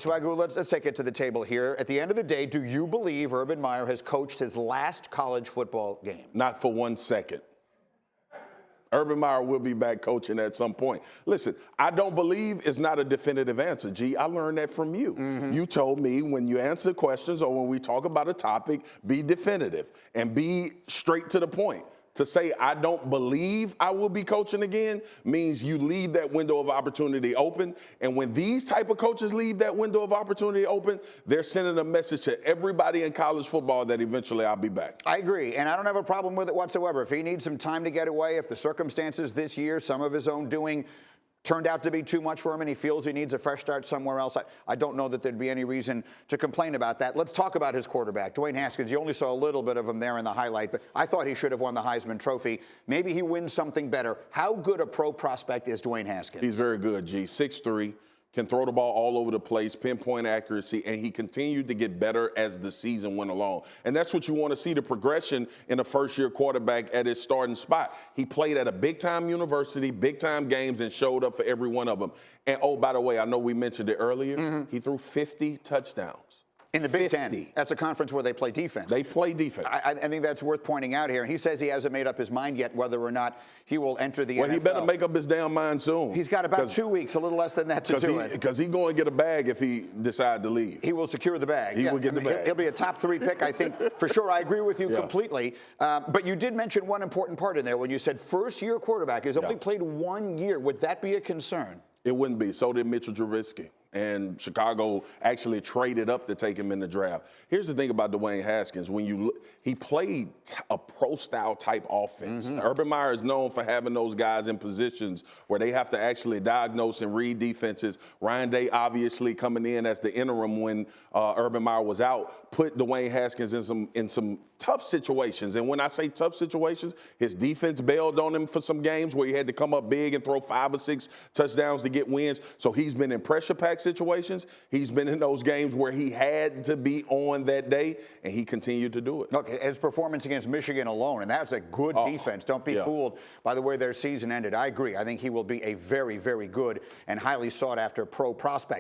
Swagoo, let's take it to the table here. At the end of the day, do you believe Urban Meyer has coached his last college football game? Not for 1 second. Urban Meyer will be back coaching at some point. Listen, I don't believe is not a definitive answer, G. I learned that from you. You told me when you answer questions or when we talk about a topic, be definitive and be straight to the point. To say I don't believe I will be coaching again means you leave that window of opportunity open. And when these type of coaches leave that window of opportunity open, they're sending a message to everybody in college football that eventually I'll be back. I agree, and I don't have a problem with it whatsoever. If he needs some time to get away, if the circumstances this year, some of his own doing, turned out to be too much for him and he feels he needs a fresh start somewhere else, I don't know that there'd be any reason to complain about that. Let's talk about his quarterback, Dwayne Haskins. You only saw a little bit of him there in the highlight, but I thought he should have won the Heisman Trophy. Maybe he wins something better. How good a pro prospect is Dwayne Haskins? He's very good, G. 6'3", can throw the ball all over the place, pinpoint accuracy, and he continued to get better as the season went along. And that's what you want to see, the progression in a first-year quarterback at his starting spot. He played at a big-time university, big-time games, and showed up for every one of them. And, oh, by the way, I know we mentioned it earlier. He threw 50 touchdowns. In the Big Ten. That's a conference where they play defense. They play defense. I think that's worth pointing out here. And he says he hasn't made up his mind yet whether or not he will enter the NFL. Well, he better make up his damn mind soon. He's got about 2 weeks, a little less than that, to do it. Because he's going to get a bag if he decides to leave. He will secure the bag. He will get the bag. He'll be a top 3 pick, I think, for sure. I agree with you completely. But you did mention one important part in there when you said first-year quarterback. He's only played 1 year. Would that be a concern? It wouldn't be. So did Mitchell Trubisky. And Chicago actually traded up to take him in the draft. Here's the thing about Dwayne Haskins. When you look, he played a pro-style type offense. Urban Meyer is known for having those guys in positions where they have to actually diagnose and read defenses. Ryan Day obviously coming in as the interim when Urban Meyer was out, put Dwayne Haskins in some tough situations. And when I say tough situations, his defense bailed on him for some games where he had to come up big and throw 5 or 6 touchdowns to get wins. So he's been in pressure-packed situations. He's been in those games where he had to be on that day, and he continued to do it. Look, his performance against Michigan alone, and that's a good defense. Don't be fooled by the way their season ended. I agree. I think he will be a very, very good and highly sought-after pro prospect.